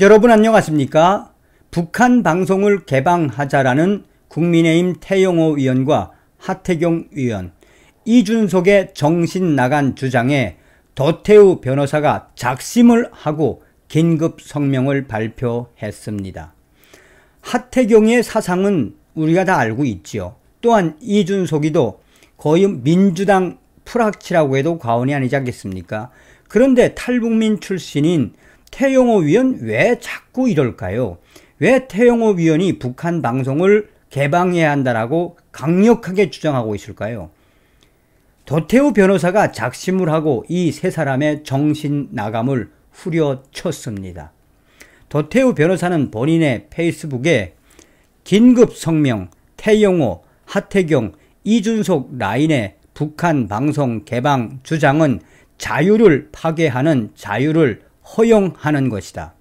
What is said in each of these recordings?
여러분 안녕하십니까? 북한 방송을 개방하자라는 국민의힘 태영호 의원과 하태경 의원, 이준석의 정신 나간 주장에 도태우 변호사가 작심을 하고 긴급 성명을 발표했습니다. 하태경의 사상은 우리가 다 알고 있지요. 또한 이준석이도 거의 민주당 프락치라고 해도 과언이 아니지 않겠습니까? 그런데 탈북민 출신인 태영호 위원 왜 자꾸 이럴까요? 왜 태영호 위원이 북한 방송을 개방해야 한다라고 강력하게 주장하고 있을까요? 도태우 변호사가 작심을 하고 이 세 사람의 정신 나감을 후려쳤습니다. 도태우 변호사는 본인의 페이스북에 긴급 성명, 태영호, 하태경, 이준석 라인의 북한 방송 개방 주장은 자유를 파괴하는 자유를 허용하는 것이다.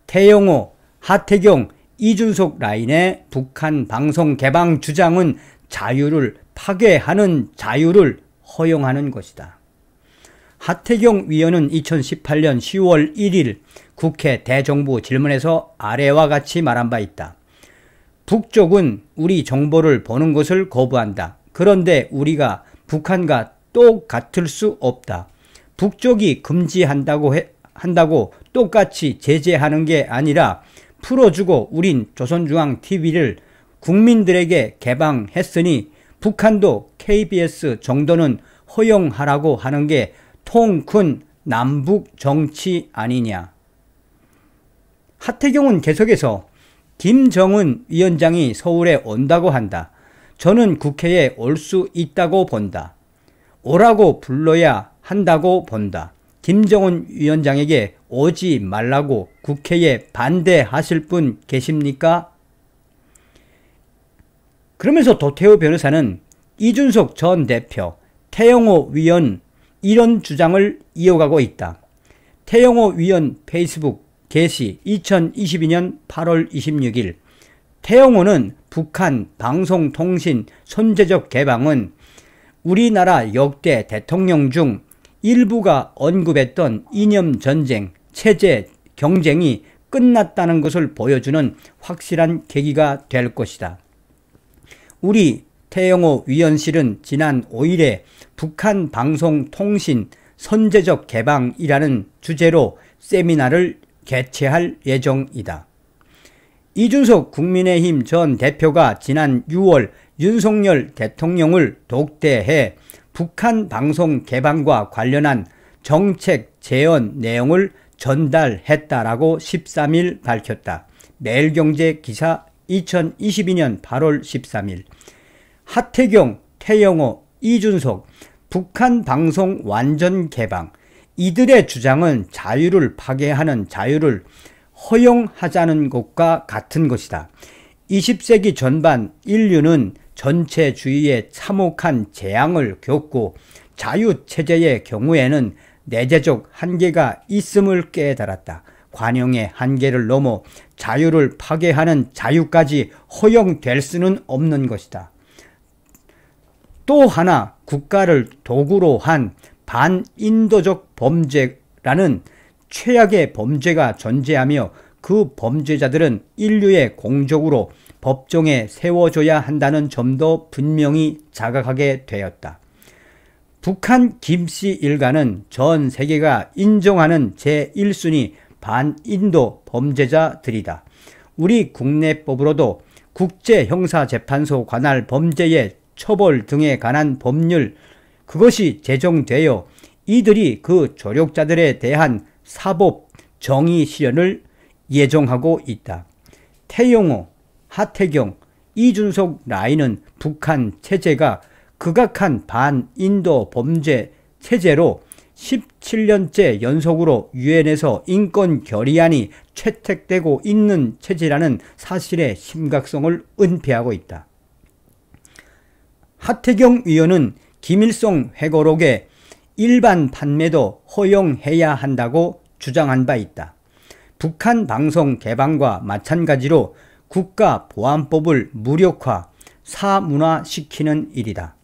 태영호, 하태경, 이준석 라인의 북한 방송 개방 주장은 자유를 파괴하는 자유를 허용하는 것이다. 하태경 위원은 2018년 10월 1일 국회 대정부 질문에서 아래와 같이 말한 바 있다. 북쪽은 우리 정보를 보는 것을 거부한다. 그런데 우리가 북한과 똑같을 수 없다. 북쪽이 금지한다고 똑같이 제재하는 게 아니라 풀어주고 우린 조선중앙TV를 국민들에게 개방했으니 북한도 KBS 정도는 허용하라고 하는 게 통 큰 남북 정치 아니냐. 하태경은 계속해서 김정은 위원장이 서울에 온다고 한다. 저는 국회에 올 수 있다고 본다. 오라고 불러야 한다고 본다. 김정은 위원장에게 오지 말라고 국회에 반대하실 분 계십니까? 그러면서 도태우 변호사는 이준석 전 대표, 태영호 위원 이런 주장을 이어가고 있다. 태영호 위원 페이스북 게시 2022년 8월 26일 태영호는 북한 방송통신 선제적 개방은 우리나라 역대 대통령 중 일부가 언급했던 이념전쟁, 체제 경쟁이 끝났다는 것을 보여주는 확실한 계기가 될 것이다. 우리 태영호 위원실은 지난 5일에 북한 방송통신 선제적 개방이라는 주제로 세미나를 개최할 예정이다. 이준석 국민의힘 전 대표가 지난 6월 윤석열 대통령을 독대해 북한 방송 개방과 관련한 정책 제언 내용을 전달했다라고 13일 밝혔다. 매일경제 기사 2022년 8월 13일. 하태경, 태영호, 이준석, 북한 방송 완전 개방. 이들의 주장은 자유를 파괴하는 자유를 허용하자는 것과 같은 것이다. 20세기 전반 인류는 전체주의에 참혹한 재앙을 겪고 자유체제의 경우에는 내재적 한계가 있음을 깨달았다. 관용의 한계를 넘어 자유를 파괴하는 자유까지 허용될 수는 없는 것이다. 또 하나 국가를 도구로 한 반인도적 범죄라는 최악의 범죄가 존재하며 그 범죄자들은 인류에 공적으로 법정에 세워줘야 한다는 점도 분명히 자각하게 되었다. 북한 김씨 일가는 전 세계가 인정하는 제1순위 반인도 범죄자들이다. 우리 국내법으로도 국제형사재판소 관할 범죄의 처벌 등에 관한 법률 그것이 제정되어 이들이 그 조력자들에 대한 사법 정의 실현을 예정하고 있다. 태영호, 하태경, 이준석 라인은 북한 체제가 극악한 반인도 범죄 체제로 17년째 연속으로 유엔에서 인권 결의안이 채택되고 있는 체제라는 사실의 심각성을 은폐하고 있다. 하태경 의원은 김일성 회고록의 일반 판매도 허용해야 한다고 주장한 바 있다. 북한 방송 개방과 마찬가지로 국가보안법을 무력화, 사문화시키는 일이다.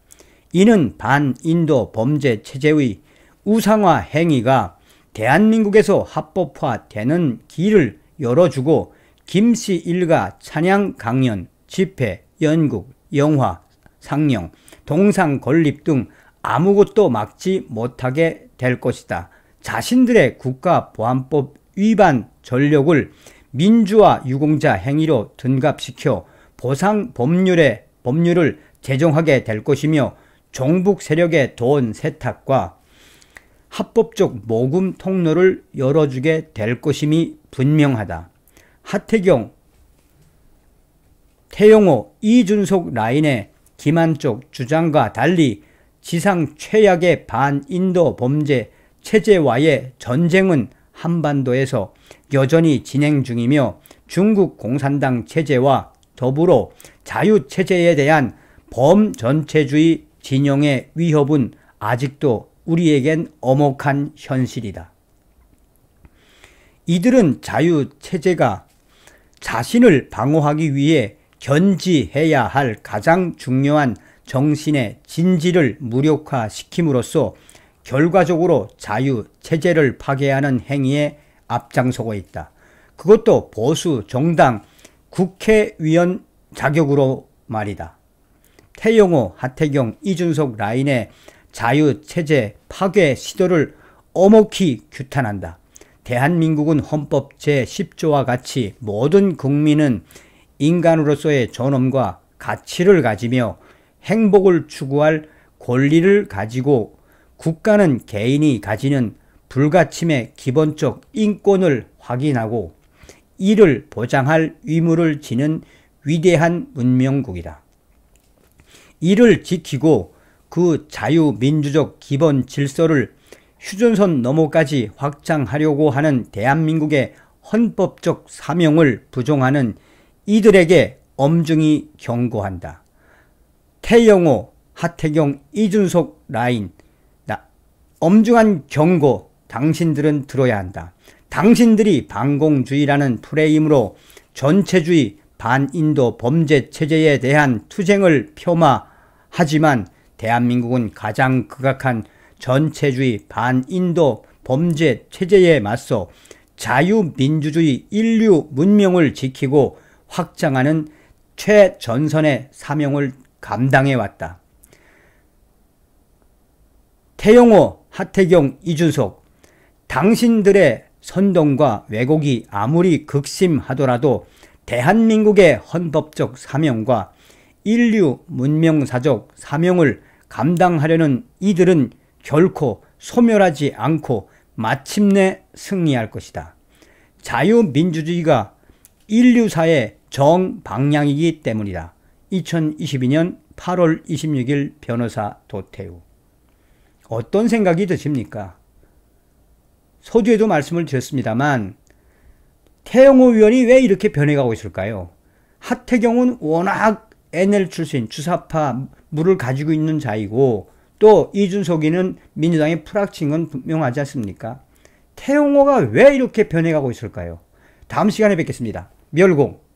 이는 반인도 범죄 체제의 우상화 행위가 대한민국에서 합법화되는 길을 열어주고 김씨 일가 찬양 강연, 집회, 연극, 영화, 상영, 동상 건립 등 아무것도 막지 못하게 될 것이다. 자신들의 국가보안법 위반 전력을 민주화 유공자 행위로 둔갑시켜 보상 법률을 제정하게 될 것이며 종북 세력의 돈 세탁과 합법적 모금 통로를 열어주게 될 것임이 분명하다. 하태경, 태영호, 이준석 라인의 김한쪽 주장과 달리 지상 최악의 반인도 범죄 체제와의 전쟁은 한반도에서 여전히 진행 중이며 중국 공산당 체제와 더불어 자유체제에 대한 범전체주의 진영의 위협은 아직도 우리에겐 엄혹한 현실이다. 이들은 자유체제가 자신을 방어하기 위해 견지해야 할 가장 중요한 정신의 진지를 무력화시킴으로써 결과적으로 자유체제를 파괴하는 행위에 앞장서고 있다. 그것도 보수 정당 국회의원 자격으로 말이다. 태영호, 하태경, 이준석 라인의 자유체제 파괴 시도를 엄혹히 규탄한다. 대한민국은 헌법 제10조와 같이 모든 국민은 인간으로서의 존엄과 가치를 가지며 행복을 추구할 권리를 가지고 국가는 개인이 가지는 불가침의 기본적 인권을 확인하고 이를 보장할 의무를 지는 위대한 문명국이다. 이를 지키고 그 자유민주적 기본 질서를 휴전선 너머까지 확장하려고 하는 대한민국의 헌법적 사명을 부정하는 이들에게 엄중히 경고한다. 태영호, 하태경, 이준석 라인, 엄중한 경고 당신들은 들어야 한다. 당신들이 반공주의라는 프레임으로 전체주의 반인도 범죄 체제에 대한 투쟁을 폄하하지만 대한민국은 가장 극악한 전체주의 반인도 범죄 체제에 맞서 자유민주주의 인류 문명을 지키고 확장하는 최전선의 사명을 감당해왔다. 태영호, 하태경, 이준석, 당신들의 선동과 왜곡이 아무리 극심하더라도 대한민국의 헌법적 사명과 인류 문명사적 사명을 감당하려는 이들은 결코 소멸하지 않고 마침내 승리할 것이다. 자유민주주의가 인류사의 정방향이기 때문이다. 2022년 8월 26일 변호사 도태우. 어떤 생각이 드십니까? 서두에도 말씀을 드렸습니다만 태영호 의원이 왜 이렇게 변해가고 있을까요? 하태경은 워낙 NL 출신 주사파 물을 가지고 있는 자이고 또 이준석이는 민주당의 프락친 건 분명하지 않습니까? 태영호가 왜 이렇게 변해가고 있을까요? 다음 시간에 뵙겠습니다. 멸공.